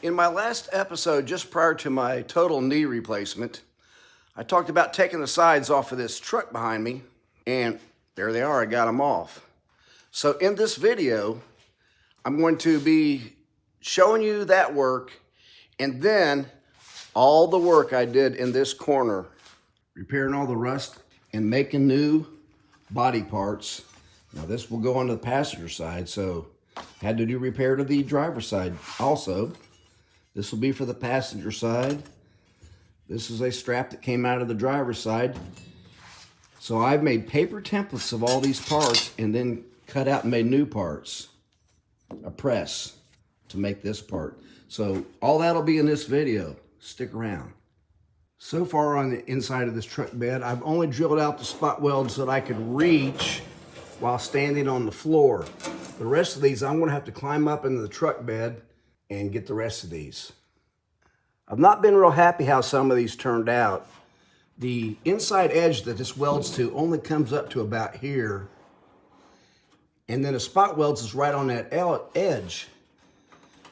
In my last episode, just prior to my total knee replacement, I talked about taking the sides off of this truck behind me, and there they are, I got them off. So in this video, I'm going to be showing you that work, and then all the work I did in this corner, repairing all the rust and making new body parts. Now this will go onto the passenger side, so I had to do repair to the driver's side also. This will be for the passenger side. This is a strap that came out of the driver's side. So I've made paper templates of all these parts and then cut out and made new parts. A press to make this part. So all that'll be in this video. Stick around. So far on the inside of this truck bed, I've only drilled out the spot welds that I could reach while standing on the floor. The rest of these, I'm gonna have to climb up into the truck bed and get the rest of these. I've not been real happy how some of these turned out. The inside edge that this welds to only comes up to about here. And then the spot welds is right on that edge.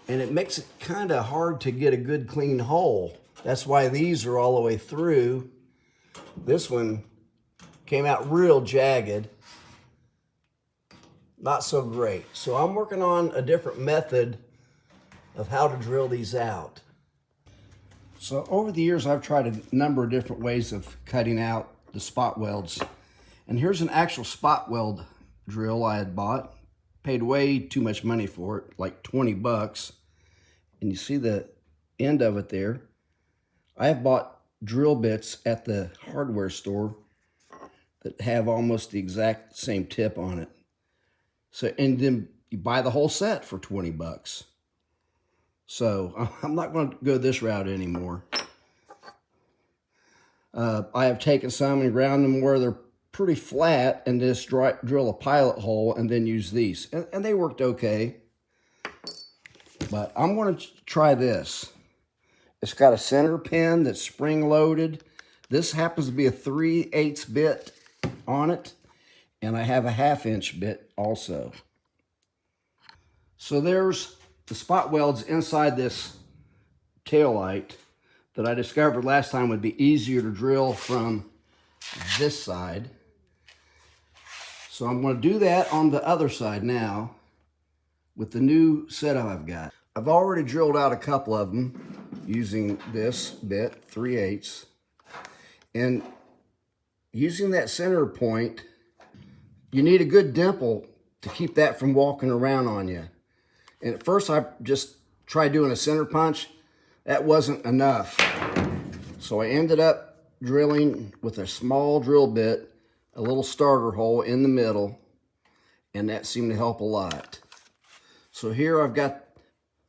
And it makes it kind of hard to get a good clean hole. That's why these are all the way through. This one came out real jagged. Not so great. So I'm working on a different method of how to drill these out. So over the years, I've tried a number of different ways of cutting out the spot welds. And here's an actual spot weld drill I had bought. Paid way too much money for it, like 20 bucks. And you see the end of it there. I have bought drill bits at the hardware store that have almost the exact same tip on it. So, and then you buy the whole set for 20 bucks. So I'm not going to go this route anymore. I have taken some and ground them where they're pretty flat and just drill a pilot hole and then use these. And they worked okay. But I'm going to try this. It's got a center pin that's spring loaded. This happens to be a 3/8 bit on it. And I have a 1/2 inch bit also. So there's the spot welds inside this taillight that I discovered last time would be easier to drill from this side. So I'm going to do that on the other side now with the new setup I've got. I've already drilled out a couple of them using this bit, 3/8. And using that center point, you need a good dimple to keep that from walking around on you. And at first I just tried doing a center punch. That wasn't enough. So I ended up drilling with a small drill bit, a little starter hole in the middle, and that seemed to help a lot. So here I've got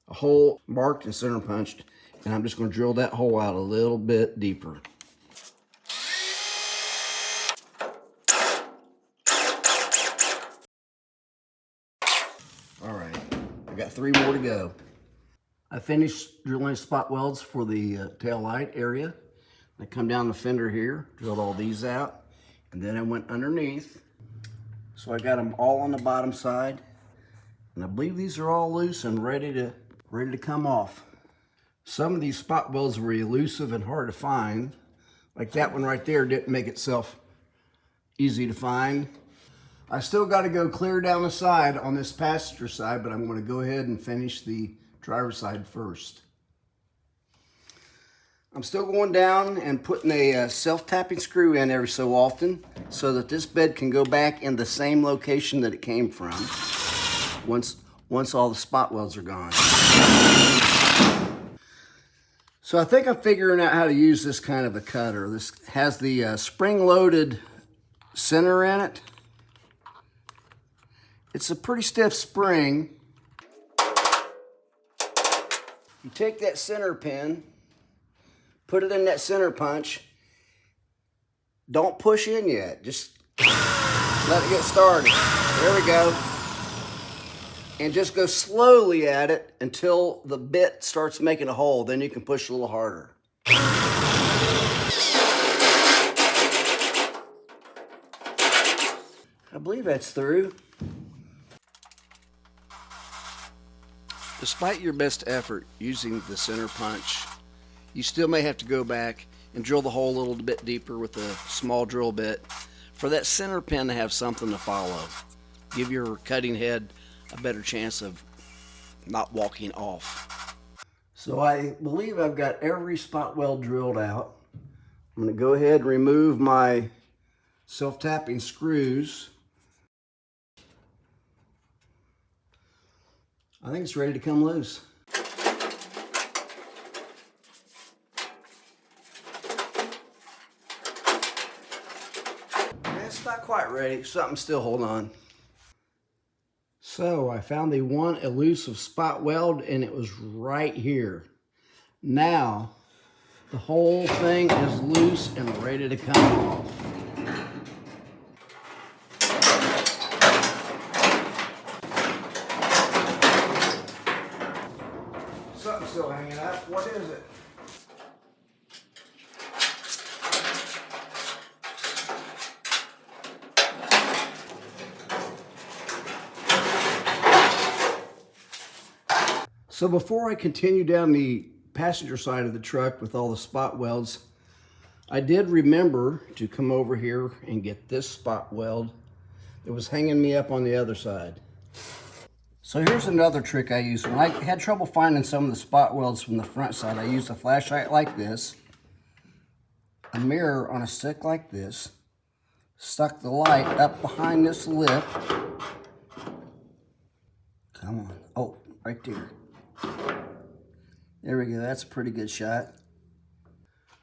a hole marked and center punched, and I'm just going to drill that hole out a little bit deeper. All right, I got 3 more to go. I finished drilling spot welds for the tail light area. I come down the fender here, drilled all these out, and then I went underneath. So I got them all on the bottom side, and I believe these are all loose and ready to come off. Some of these spot welds were elusive and hard to find. Like that one right there didn't make itself easy to find. I still got to go clear down the side on this passenger side, but I'm going to go ahead and finish the driver's side first. I'm still going down and putting a self-tapping screw in every so often so that this bed can go back in the same location that it came from once all the spot welds are gone. So I think I'm figuring out how to use this kind of a cutter. This has the spring-loaded center in it. It's a pretty stiff spring. You take that center pin, put it in that center punch. Don't push in yet. Just let it get started. There we go. And just go slowly at it until the bit starts making a hole. Then you can push a little harder. I believe that's through. Despite your best effort using the center punch, you still may have to go back and drill the hole a little bit deeper with a small drill bit for that center pin to have something to follow. Give your cutting head a better chance of not walking off. So I believe I've got every spot weld drilled out. I'm going to go ahead and remove my self-tapping screws. I think it's ready to come loose. It's not quite ready. Something's still holding on. So I found the one elusive spot weld, and it was right here. Now the whole thing is loose and ready to come off. Something's still hanging up. What is it? So before I continue down the passenger side of the truck with all the spot welds, I did remember to come over here and get this spot weld that was hanging me up on the other side. So here's another trick I used. When I had trouble finding some of the spot welds from the front side, I used a flashlight like this, a mirror on a stick like this, stuck the light up behind this lip. Come on. Oh, right there. There we go, that's a pretty good shot.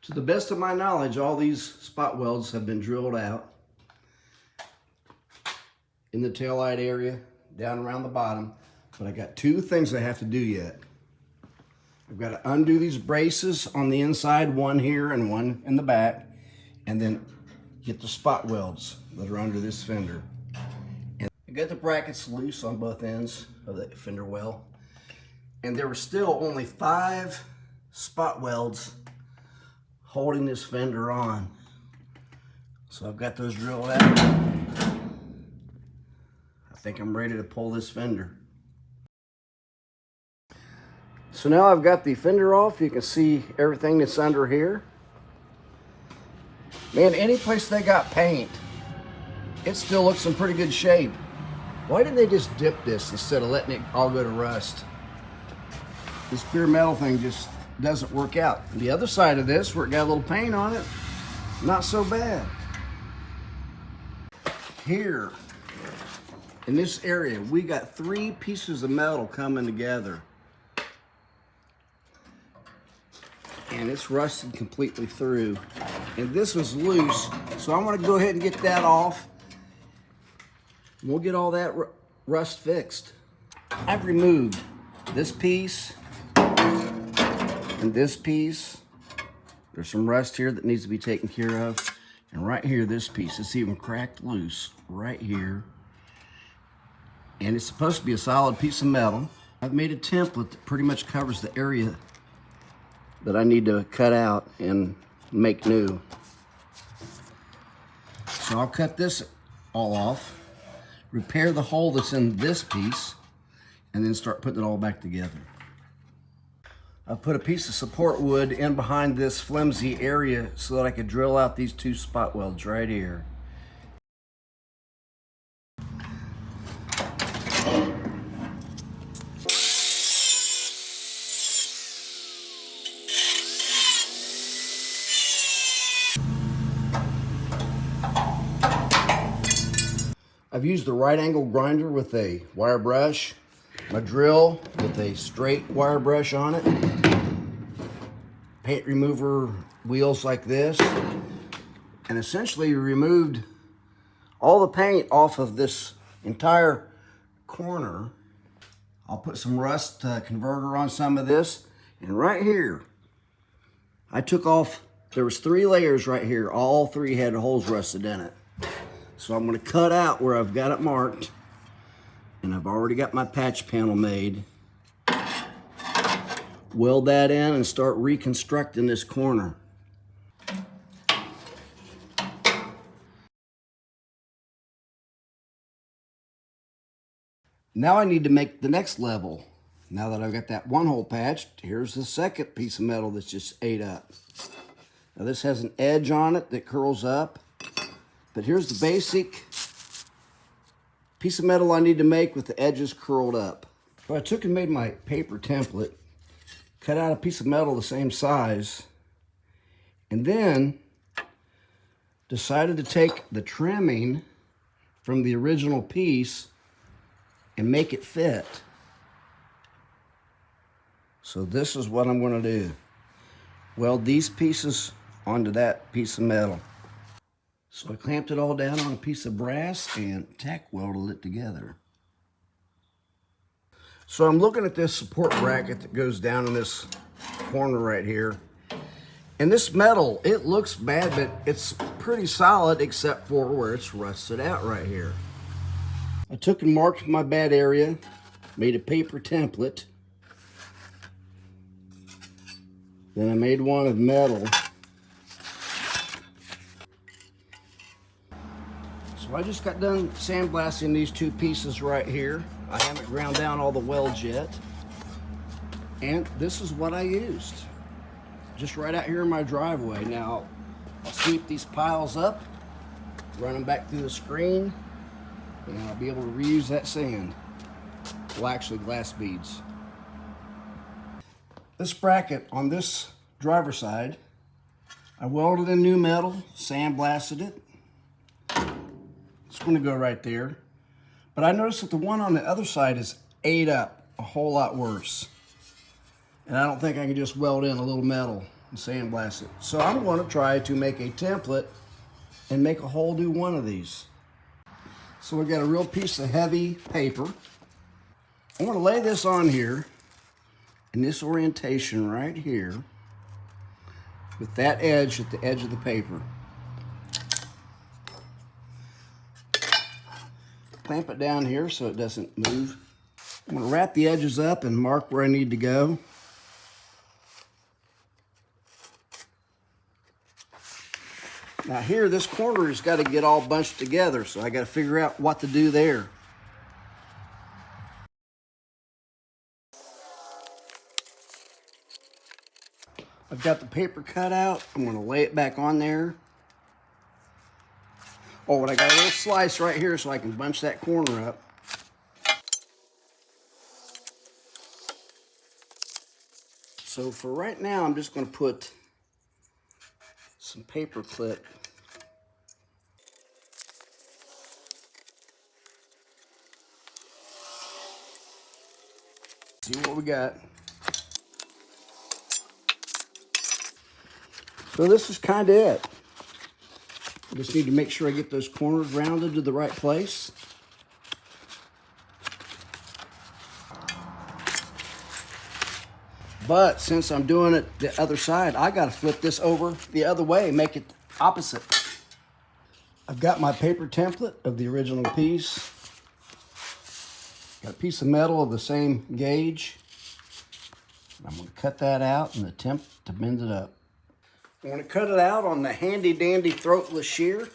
To the best of my knowledge, all these spot welds have been drilled out in the taillight area, down around the bottom, but I got two things I have to do yet. I've got to undo these braces on the inside, one here and one in the back, and then get the spot welds that are under this fender. And I got the brackets loose on both ends of the fender well. And there were still only 5 spot welds holding this fender on. So I've got those drilled out. I think I'm ready to pull this fender. So now I've got the fender off. You can see everything that's under here. Man, any place they got paint, it still looks in pretty good shape. Why didn't they just dip this instead of letting it all go to rust? This pure metal thing just doesn't work out. The other side of this, where it got a little paint on it, not so bad. Here, in this area, we got 3 pieces of metal coming together. And it's rusted completely through. And this was loose, so I'm gonna go ahead and get that off. We'll get all that rust fixed. I've removed this piece and this piece. There's some rust here that needs to be taken care of. And right here, this piece, it's even cracked loose right here. And it's supposed to be a solid piece of metal. I've made a template that pretty much covers the area that I need to cut out and make new. So I'll cut this all off, repair the hole that's in this piece, and then start putting it all back together. I put a piece of support wood in behind this flimsy area so that I could drill out these 2 spot welds right here. I've used the right angle grinder with a wire brush, my drill with a straight wire brush on it, paint remover wheels like this, and essentially removed all the paint off of this entire corner. I'll put some rust converter on some of this, and right here, I took off, there was 3 layers right here, all 3 had holes rusted in it. So I'm going to cut out where I've got it marked, and I've already got my patch panel made. Weld that in and start reconstructing this corner. Now I need to make the next level. Now that I've got that one hole patched, here's the second piece of metal that's just ate up. Now this has an edge on it that curls up, but here's the basic piece of metal I need to make with the edges curled up. So I took and made my paper template, cut out a piece of metal the same size, and then decided to take the trimming from the original piece and make it fit. So this is what I'm going to do. Weld these pieces onto that piece of metal. So I clamped it all down on a piece of brass and tack welded it together. So I'm looking at this support bracket that goes down in this corner right here. And this metal, it looks bad, but it's pretty solid except for where it's rusted out right here. I took and marked my bad area, made a paper template. Then I made one of metal. So I just got done sandblasting these two pieces right here. I haven't ground down all the welds yet. And this is what I used. Just right out here in my driveway. Now, I'll sweep these piles up, run them back through the screen, and I'll be able to reuse that sand. Well, actually, glass beads. This bracket on this driver's side, I welded in new metal, sandblasted it. It's going to go right there. But I noticed that the one on the other side is ate up a whole lot worse. And I don't think I can just weld in a little metal and sandblast it. So I'm going to try to make a template and make a whole new one of these. So we've got a real piece of heavy paper. I'm going to lay this on here in this orientation right here with that edge at the edge of the paper. Clamp it down here so it doesn't move. I'm going to wrap the edges up and mark where I need to go. Now here, this corner has got to get all bunched together, so I got to figure out what to do there. I've got the paper cut out. I'm going to lay it back on there. Oh, and I got a little slice right here so I can bunch that corner up. So for right now, I'm just going to put some paper clip. See what we got. So this is kind of it. I just need to make sure I get those corners rounded to the right place. But since I'm doing it the other side, I got to flip this over the other way, make it opposite. I've got my paper template of the original piece. Got a piece of metal of the same gauge. I'm going to cut that out and attempt to bend it up. I'm going to cut it out on the handy dandy throatless shear.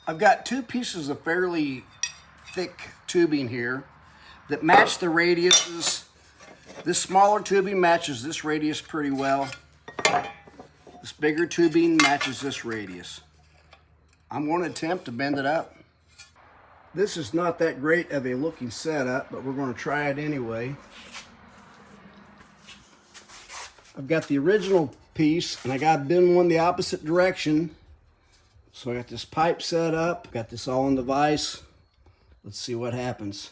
I've got two pieces of fairly thick tubing here that match the radiuses. This smaller tubing matches this radius pretty well. This bigger tubing matches this radius. I'm going to attempt to bend it up. This is not that great of a looking setup, but we're going to try it anyway. I've got the original piece, and I got to bend one the opposite direction. So I got this pipe set up, got this all in the vise. Let's see what happens.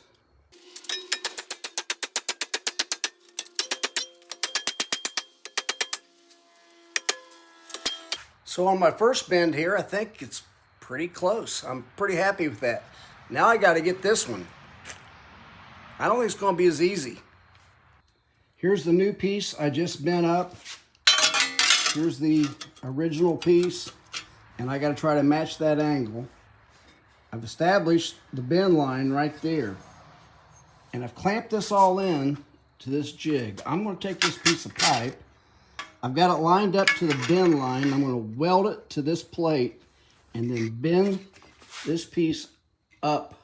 So on my first bend here, I think it's pretty close. I'm pretty happy with that. Now I got to get this one. I don't think it's going to be as easy. Here's the new piece I just bent up. Here's the original piece, and I got to try to match that angle. I've established the bend line right there, and I've clamped this all in to this jig. I'm going to take this piece of pipe. I've got it lined up to the bend line. I'm going to weld it to this plate and then bend this piece up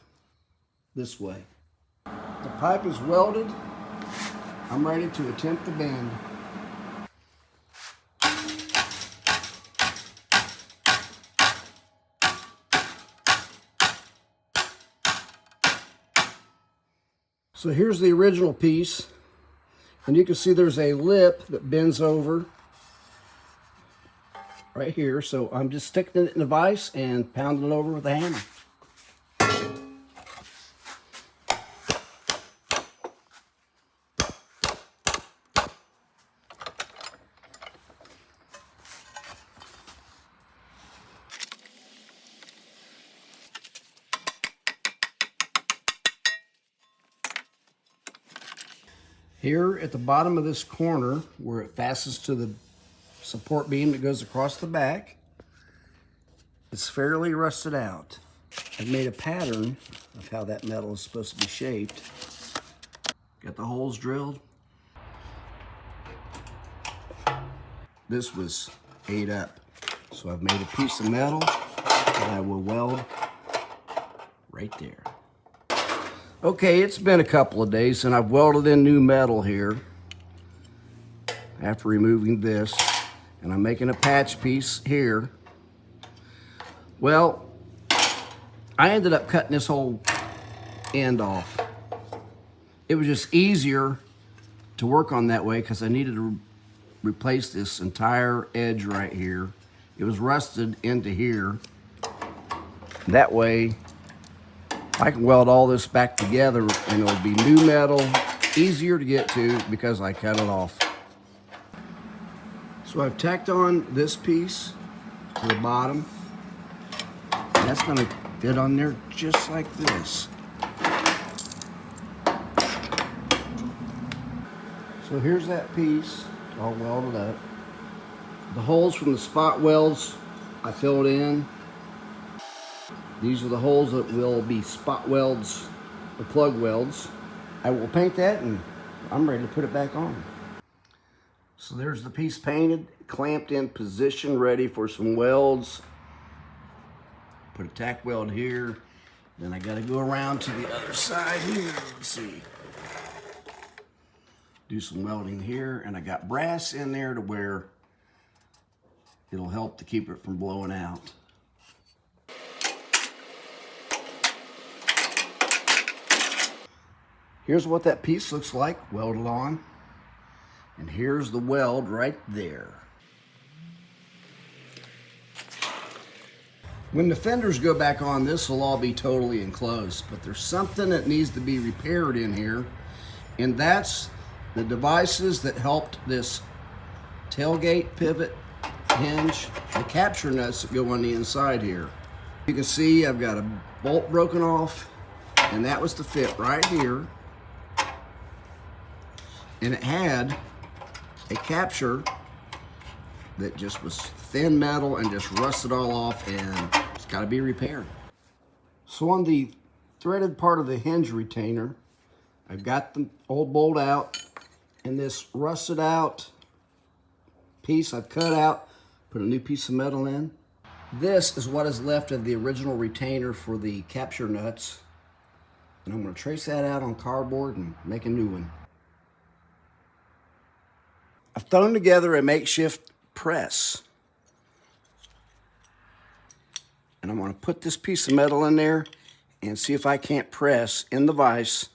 this way. The pipe is welded. I'm ready to attempt the bend. So here's the original piece, and you can see there's a lip that bends over right here. So I'm just sticking it in the vise and pounding it over with a hammer. Here at the bottom of this corner, where it fastens to the support beam that goes across the back, it's fairly rusted out. I've made a pattern of how that metal is supposed to be shaped. Got the holes drilled. This was ate up, so I've made a piece of metal that I will weld right there. Okay, it's been a couple of days and I've welded in new metal here after removing this, and I'm making a patch piece here. Well, I ended up cutting this whole end off. It was just easier to work on that way because I needed to replace this entire edge right here. It was rusted into here. That way I can weld all this back together and it'll be new metal, easier to get to because I cut it off. So I've tacked on this piece to the bottom. That's gonna fit on there just like this. So here's that piece all welded up. The holes from the spot welds I filled in. These are the holes that will be spot welds or plug welds. I will paint that and I'm ready to put it back on. So there's the piece painted, clamped in position, ready for some welds. Put a tack weld here. Then I gotta go around to the other side here. Let's see. Do some welding here, and I got brass in there to where it'll help to keep it from blowing out. Here's what that piece looks like welded on. And here's the weld right there. When the fenders go back on, this will all be totally enclosed, but there's something that needs to be repaired in here, and that's the devices that helped this tailgate pivot hinge, the capture nuts that go on the inside here. You can see I've got a bolt broken off, and that was to fit right here. And it had a capture that just was thin metal and just rusted all off, and it's got to be repaired. So on the threaded part of the hinge retainer, I've got the old bolt out, and this rusted out piece I've cut out, put a new piece of metal in. This is what is left of the original retainer for the capture nuts, and I'm going to trace that out on cardboard and make a new one. I've thrown together a makeshift press. And I'm going to put this piece of metal in there and see if I can't press in the vise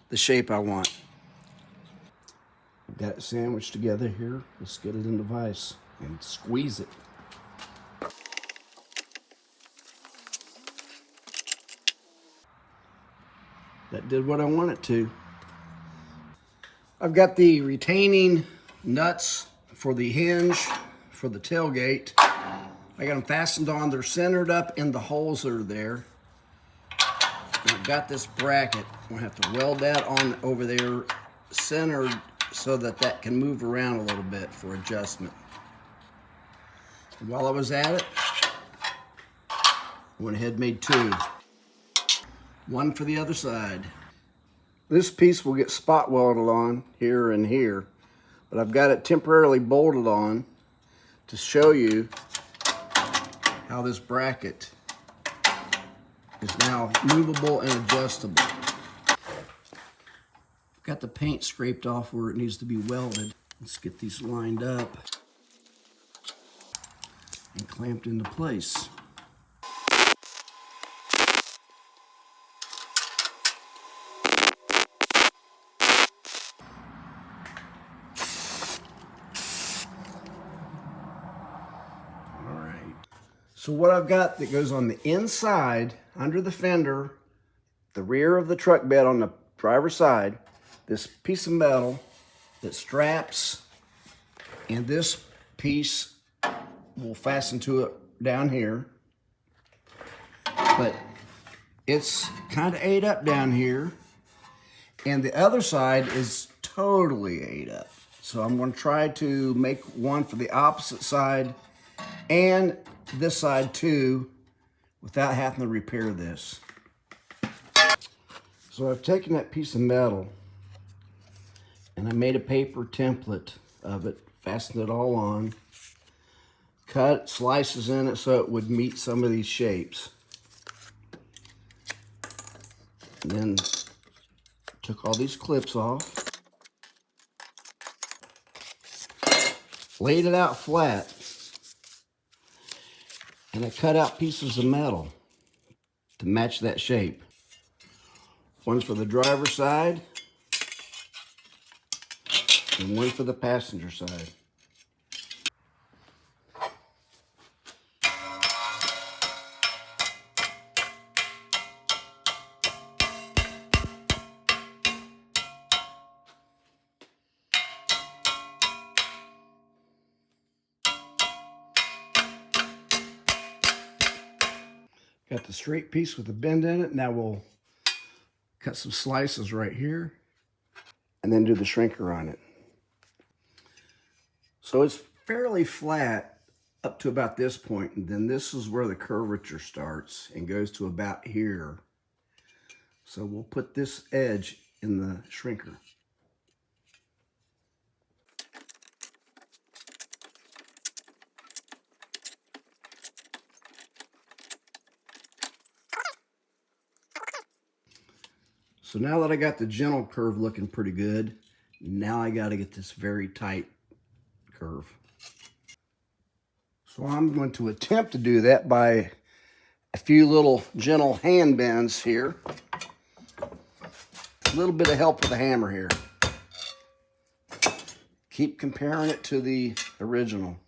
the shape I want. I've got it sandwiched together here. Let's get it in the vise and squeeze it. That did what I want it to. I've got the retaining nuts for the hinge for the tailgate. I got them fastened on. They're centered up in the holes that are there. And I've got this bracket. I'm gonna have to weld that on over there, centered so that that can move around a little bit for adjustment. And while I was at it, I went ahead and made two. One for the other side. This piece will get spot welded on here and here, but I've got it temporarily bolted on to show you how this bracket is now movable and adjustable. Got the paint scraped off where it needs to be welded. Let's get these lined up and clamped into place. All right. So what I've got that goes on the inside, under the fender, the rear of the truck bed on the driver's side, this piece of metal that straps, and this piece will fasten to it down here. But it's kind of ate up down here, and the other side is totally ate up. So I'm going to try to make one for the opposite side and this side too without having to repair this. So I've taken that piece of metal and I made a paper template of it, fastened it all on, cut slices in it so it would meet some of these shapes. And then took all these clips off, laid it out flat, and I cut out pieces of metal to match that shape. One's for the driver's side and one for the passenger side. Got the straight piece with the bend in it. Now we'll cut some slices right here and then do the shrinker on it. So it's fairly flat up to about this point, and then this is where the curvature starts and goes to about here. So we'll put this edge in the shrinker. So now that I got the gentle curve looking pretty good, now I got to get this very tight curve. So I'm going to attempt to do that by a few little gentle hand bends here. A little bit of help with the hammer here. Keep comparing it to the original.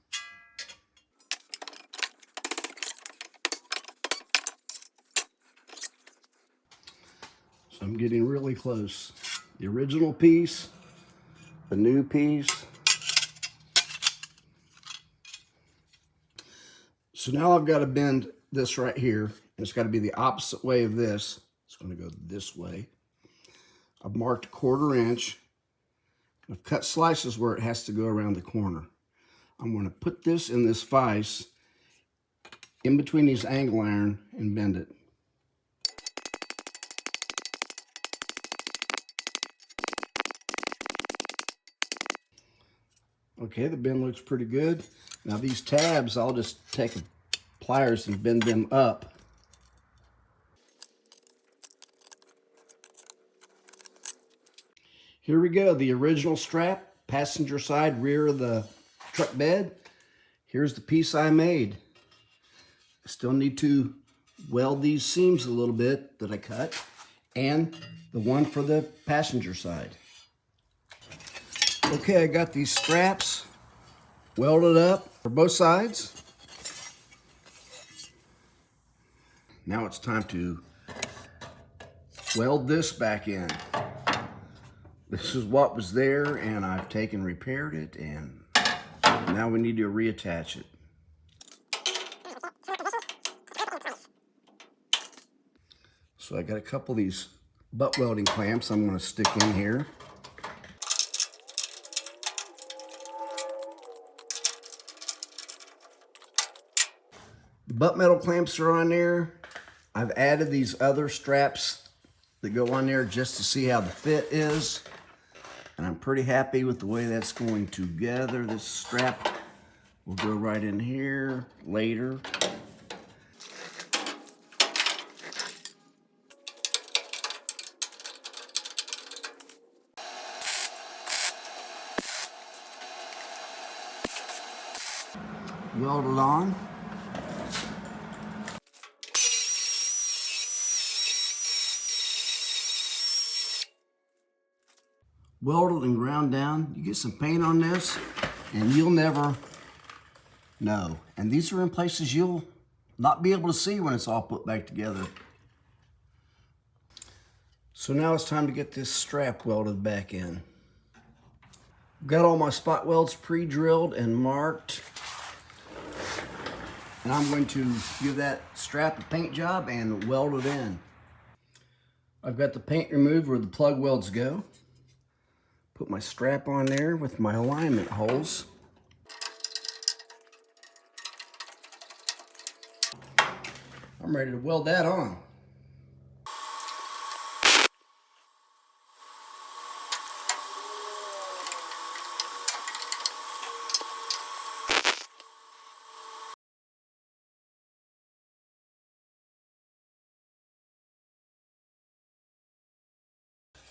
So I'm getting really close. The original piece, the new piece. So now I've got to bend this right here, and it's got to be the opposite way of this. It's going to go this way. I've marked 1/4 inch. I've cut slices where it has to go around the corner. I'm going to put this in this vise in between these angle iron and bend it. Okay, the bend looks pretty good. Now these tabs, I'll just take pliers and bend them up. Here we go, the original strap, passenger side, rear of the truck bed. Here's the piece I made. I still need to weld these seams a little bit that I cut, and the one for the passenger side. Okay, I got these straps welded up for both sides. Now it's time to weld this back in. This is what was there, and I've taken, repaired it, and now we need to reattach it. So I got a couple of these butt welding clamps I'm going to stick in here. The butt metal clamps are on there. I've added these other straps that go on there just to see how the fit is. And I'm pretty happy with the way that's going together. This strap will go right in here later. Weld it on. Welded and ground down. You get some paint on this and you'll never know. And these are in places you'll not be able to see when it's all put back together. So now it's time to get this strap welded back in. Got all my spot welds pre-drilled and marked. And I'm going to give that strap a paint job and weld it in. I've got the paint removed where the plug welds go. Put my strap on there with my alignment holes. I'm ready to weld that on.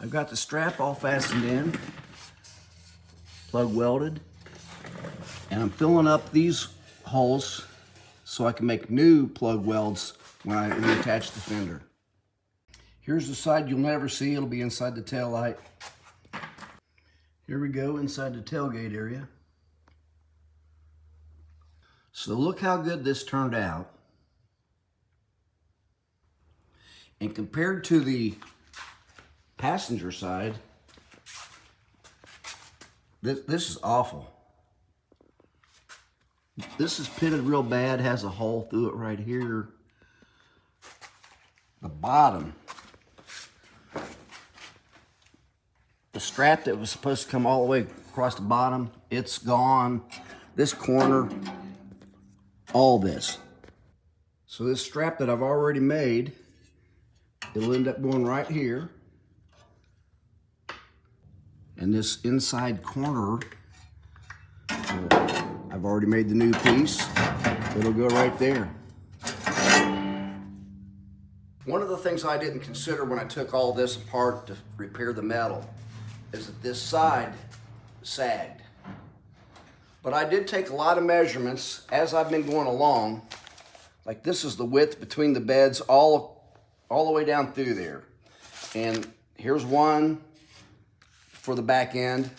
I've got the strap all fastened in, plug welded, and I'm filling up these holes so I can make new plug welds when I reattach the fender. Here's the side you'll never see. It'll be inside the tail light. Here we go, inside the tailgate area. So look how good this turned out. And compared to the passenger side, this is awful. This is pitted real bad, has a hole through it right here. The bottom, the strap that was supposed to come all the way across the bottom, it's gone. This corner, all this. So this strap that I've already made, it'll end up going right here. And this inside corner, I've already made the new piece. It'll go right there. One of the things I didn't consider when I took all this apart to repair the metal is that this side sagged. But I did take a lot of measurements as I've been going along. Like this is the width between the beds all the way down through there. And here's one for the back end.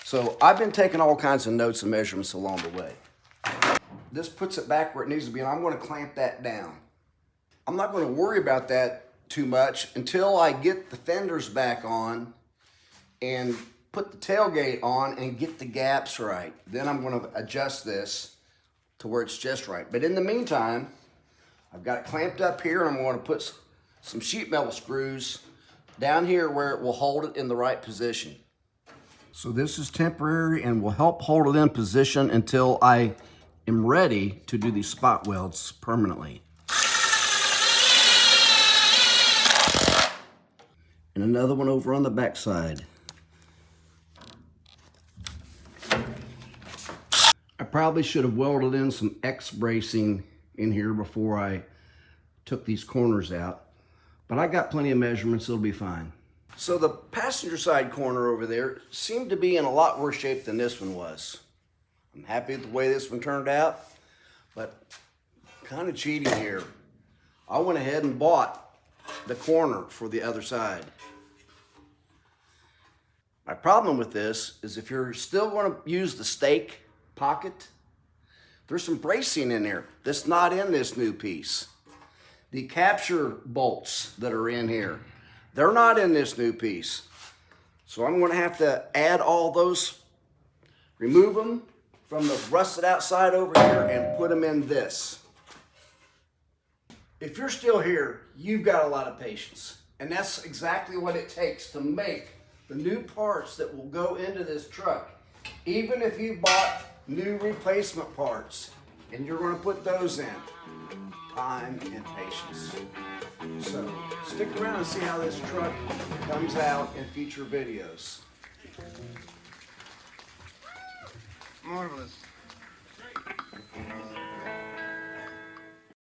So I've been taking all kinds of notes and measurements along the way. This puts it back where it needs to be, and I'm going to clamp that down. I'm not going to worry about that too much until I get the fenders back on and put the tailgate on and get the gaps right. Then I'm going to adjust this to where it's just right. But in the meantime, I've got it clamped up here, and I'm going to put some sheet metal screws down here where it will hold it in the right position. So this is temporary and will help hold it in position until I am ready to do these spot welds permanently. And another one over on the back side. I probably should have welded in some X bracing in here before I took these corners out. But I got plenty of measurements, it'll be fine. So the passenger side corner over there seemed to be in a lot worse shape than this one was. I'm happy with the way this one turned out, but kind of cheating here. I went ahead and bought the corner for the other side. My problem with this is if you're still going to use the stake pocket, there's some bracing in there that's not in this new piece. The capture bolts that are in here, they're not in this new piece. So I'm going to have to add all those, remove them from the rusted outside over here and put them in this. If you're still here, you've got a lot of patience. And that's exactly what it takes to make the new parts that will go into this truck. Even if you bought new replacement parts and you're going to put those in, time and patience. So stick around and see how this truck comes out in future videos. Marvelous.